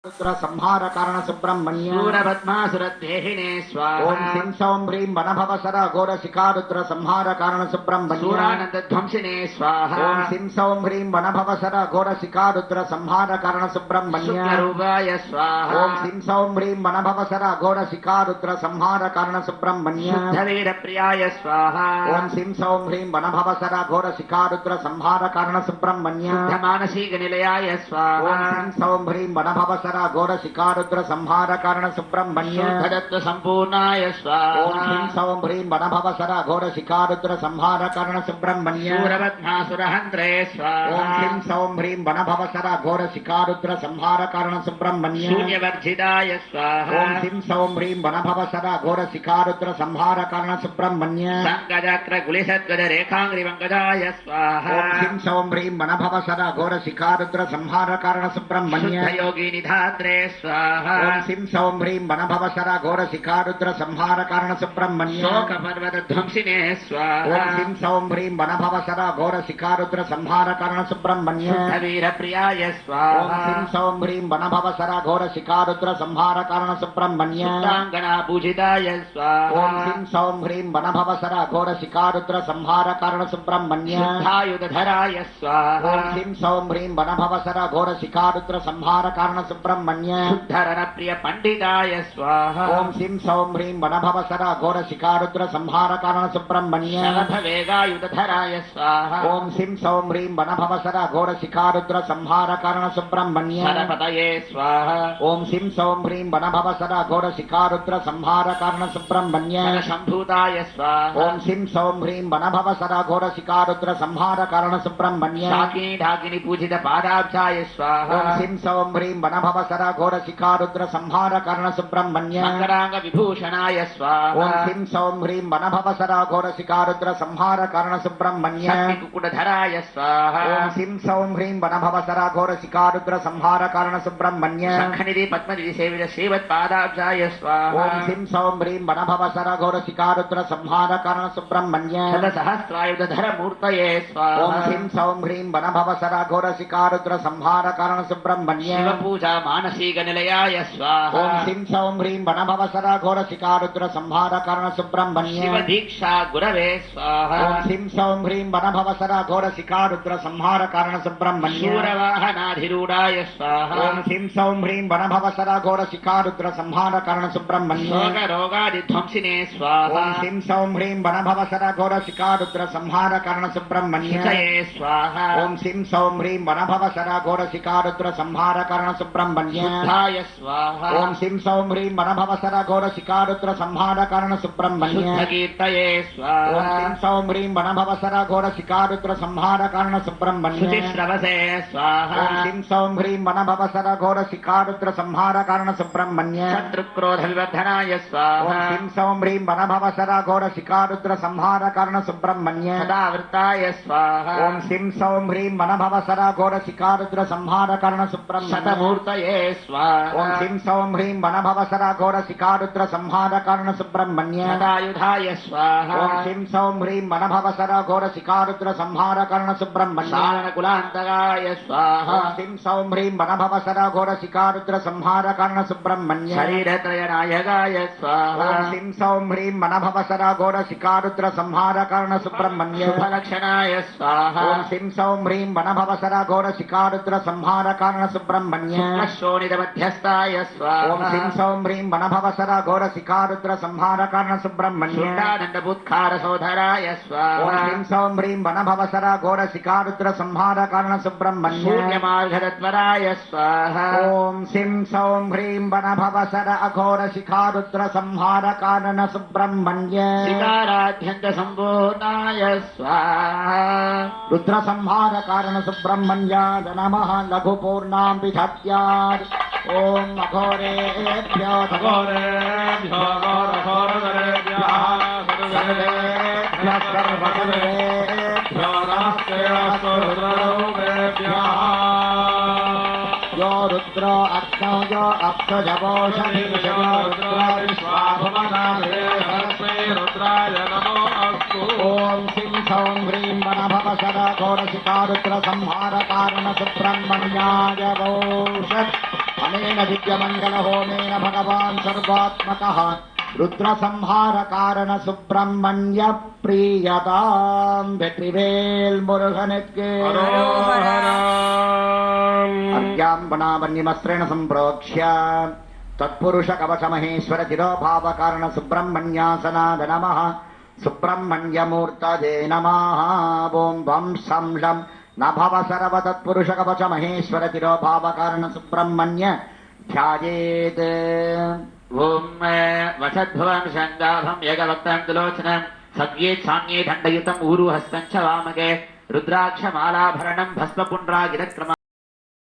रुद्र संहार कारण सुब्रह्मण्य सूरपद्मासुरदेहिने स्वाहा। ओम सिं सौं ह्रीं वनभवसर घोर शिखा रुद्र संहार कारण सुब्रह्मण्य सूरानंद ध्वंसिने स्वाहा। ओम सिं सौं ह्रीं वनभवसर घोर शिखा रुद्र संहार कारण सुब्रह्मण्य शुक्लरूपाय स्वाहा। ओम सिं सौं ह्रीं वनभवसर घोर शिखा रुद्र संहार कारण सुब्रह्मण्य शुद्धवीरप्रियाय स्वाहा। ओम सिं सौं ह्रीं वनभवसर घोर शिखा रुद्र संहार कारण सुब्रह्मण्य शुद्धमानसिकनिलयाय स्वाहा। ओम सिं सौं ह्रीं वनभवसर घोर शिखा रुद्र संहार कारण सुब्रह्मण्य शुद्धदत्त संपूर्णाय स्वाहा। ओम सिं सौं ह्रीं वनभवसर घोर शिखा रुद्र संहार कारण सुब्रह्मण्य सूरपद्मासुरहन्त्रे स्वाहा। ओम सिं सौं ह्रीं वनभवसर घोर शिखा रुद्र संहार कारण सुब्रह्मण्य शून्यवर्जिताय स्वाहा। ओम सिं सौं ह्रीं वनभवसर घोर शिखा रुद्र संहार कारण सुब्रह्मण्य संगजक्र गुलिसद्गज रेखांग्रिवंगजाय स्वाहा। ओम सिं सौं ह्रीं वनभवसर घोर शिखा रुद्र संहार कारण सुब्रह्मण्य शुद्धयोगी निधात्रे स्वाहा। ओम सिं सौं ह्रीं वनभवसर घोर शिखा रुद्र संहार कारण सुब्रह्मण्य शोक पर्वत ध्वंसिने स्वाहा। ओम सिं सौं ह्रीं वनभवसर घोर शिखा रुद्र संहार कारण सुब्रह्मण्य वीर प्रियाय ओम स्वाहा। सिं सौं ह्रीं वनभवसर घोर शिखा रुद्र संहार कारण सुब्रह्मण्य शुद्धांगना पूजिताय स्वाहा। ओम सिं सौं ह्रीं वनभवसर घोर शिखा रुद्र संहार कारण सुब्रह्मण्य शुद्धायुधधराय स्वाहा। ओम सिं सौं ह्रीं वनभवसर घोर शिखा रुद्र संहार कारण सुब्रह्मण्य शुद्धरण प्रिय पंडिताय स्वाहा। ओम सिं सौं ह्रीं वनभवसर घोर शिखा रुद्र संहार कारण सुब्रह्मण्य वेगायुधधराय स्वाहा। ओम सिं सौं ह्रीं वनभवसर घोर शिखा रुद्र संहार कारण सुब्रह्मण्य सरपतये स्वाहा। ओम सिं सौं ह्रीं वनभवसर घोर शिखा रुद्र संहार कारण सुब्रह्मण्य शंभूताय स्वाहा। ओम सिं सौं ह्रीं वनभवसर घोर शिखा रुद्र संहार कारण सुब्रह्मण्य ढाकिनी ढाकिनी पूजित पादाब्जाय स्वाहा। ओम सिं सौं ह्रीं वनभवसर घोर शिखा रुद्र संहार कारण सुब्रह्मण्य मकरांग विभूषणाय स्वाहा। ओम सिं सौं ह्रीं वनभवसर घोर शिखा रुद्र संहार कारण सुब्रह्मण्य कुकुटधराय स्वाहा। ओम सिं सौं ह्रीं वनभवसर घोर शिखा रुद्र संहार कारण सुब्रह्मण्य शंखनिधि पद्मनिधि सेवित श्रीवत् पादाब्जाय स्वाहा। ओम सिं सौं ह्रीं वनभवसर घोर शिखा रुद्र संहार कारण सुब्रह्मण्य सहस्रायुधधर मूर्तये स्वाहा। ओम सिं सौं ह्रीं वनभवसर घोर शिखा रुद्र संहार कारण सुब्रह्मण्य शिव पूजा मानसिक निलयाय स्वाहा। ओम सिं सौं ह्रीं वनभवसर घोर शिखा रुद्र संहार कारण सुब्रह्मण्य शिव दीक्षा गुरवे स्वाहा। ओम सिं सौं ह्रीं वनभवसर घोर शिखा रुद्र संहार कारण सुब्रह्मण्य शूरवाहनाधिरूढाय स्वाहा। ओम सिं सौं ह्रीं वनभवसर घोर शिखा रुद्र संहार कारण सुब्रह्मण्य शोक रोगादिध्वंसिने स्वाहा। ओम सिं सौं ह्रीं वनभवसर घोर शिखा रुद्र संहार कारण सुब्रह्मण्य शुचये स्वाहा। ओम सिं सौं ह्रीं वनभवसर घोर शिखा रुद्र संहार कारण सुब्रह्मण्य शुद्धाय स्वाहा। ओम सिं सौं ह्रीं वनभवसर घोर शिखा रुद्र संहार कारण सुब्रह्मण्य शुद्धकीर्तये स्वाहा। ओम सिं सौं ह्रीं वनभवसर घोर शिखा रुद्र संहार कारण सुब्रह्मण्य शुचिश्रवसे स्वाहा। ओम सिं सौं ह्रीं वनभवसर घोर शिखा रुद्र संहार कारण सुब्रह्मण्य शत्रुक्रोध विवर्धनाय ओम स्वाहा। सिं सौं ह्रीं वनभवसर घोर शिखा रुद्र संहार कारण सुब्रह्मण्य सदावृताय स्वाहा। ओम सिं सौं ह्रीं वनभवसर घोर शिखा रुद्र संहार कारण सुब्रह्मण्य शतमूर्तये स्वाहा। ओम सिं सौं ह्रीं वनभवसर घोर शिखा रुद्र संहार कारण सुब्रह्मण्य सदायुधाय स्वाहा। ओम सिं सौं ह्रीं वनभवसर घोर शिखा रुद्र संहार कारण सुब्रह्मण्य शारणकुलान्तकाय स्वाहा। ओम सिं सौं ह्रीं वनभवसर घोर शिखा रुद्र संहार कारण सुब्रह्मण्य शरीरत्रयनायकाय स्वाहा। ओम सिं सौं ह्रीं वनभवसर घोर शिखा रुद्र संहार कारण सुब्रह्मण्य शुभलक्षणाय स्वाहा। ओम सिं सौं ह्रीं वनभवसर घोर शिखा रुद्र संहार कारण सुब्रह्मण्य शोणितमध्यस्थाय स्वाहा। ओम सिं सौं ह्रीं वनभवसर घोर शिखा रुद्र संहार कारण सुब्रह्मण्य शुद्धानन्दबुत्खारसोधराय स्वाहा। ओम सिं सौं ह्रीं वनभवसर घोर शिखा रुद्र संहार कारण सुब्रह्मण्य शून्यमार्गदत्वराय स्वाहा। ओम सिं सौं ह्रीं वनभवसर अघोर शिखा रुद्र संहार कारण सुब्रह्मण्य शिकाराध्यन्त सम्पूर्णाय स्वाहा। रुद्र संहार कारण सुब्रह्मण्याय नमः लघुपूर्णां विधत्यात् ओम अघोरेभ्यो घोरेभ्यो घोरघोरधरेभ्यः सर्वेभ्यः सर्वसर्वेभ्यो नमस्ते अस्तु रुद्ररूपेभ्यः। यो रुद्रो अग्नौ यो अप्सुजवोषधिषो रुद्रो विश्वाभुवनाभिरे रुद्राय नमो अस्तु। ओम सिं सौं ह्रीं वनभवसर घोर शिखा रुद्र संहार कारण सुब्रह्मण्याय वोषत् अनेन दिव्यमङ्गलहोमेन भगवान् सर्वात्मकः रुद्रसंहारकारण सुब्रह्मण्य प्रीयताम् வெற்றிவேல் முருகனுக்கு अर्घ्याम्बनावन्यमस्त्रेण सम्प्रोक्ष्य तत्पुरुषकवचमहेश्वर तिरोभावकारण सुब्रह्मण्यासनाद नमः सुब्रह्मण्यमूर्तये नमः ॐ वं शं लं नभव सर्व तत्पुरुषकवचमहेश्वर तिरोभावकारण सुब्रह्मण्य ध्यायेत् ओम वसद्भवं शङ्गाभं यगवक्तं तुलोचनं सव्ये साम्ये दण्डयुतं ऊरुहस्तं च वामगे रुद्राक्षमालाभरणं भस्मपुण्ड्रागिरक्रम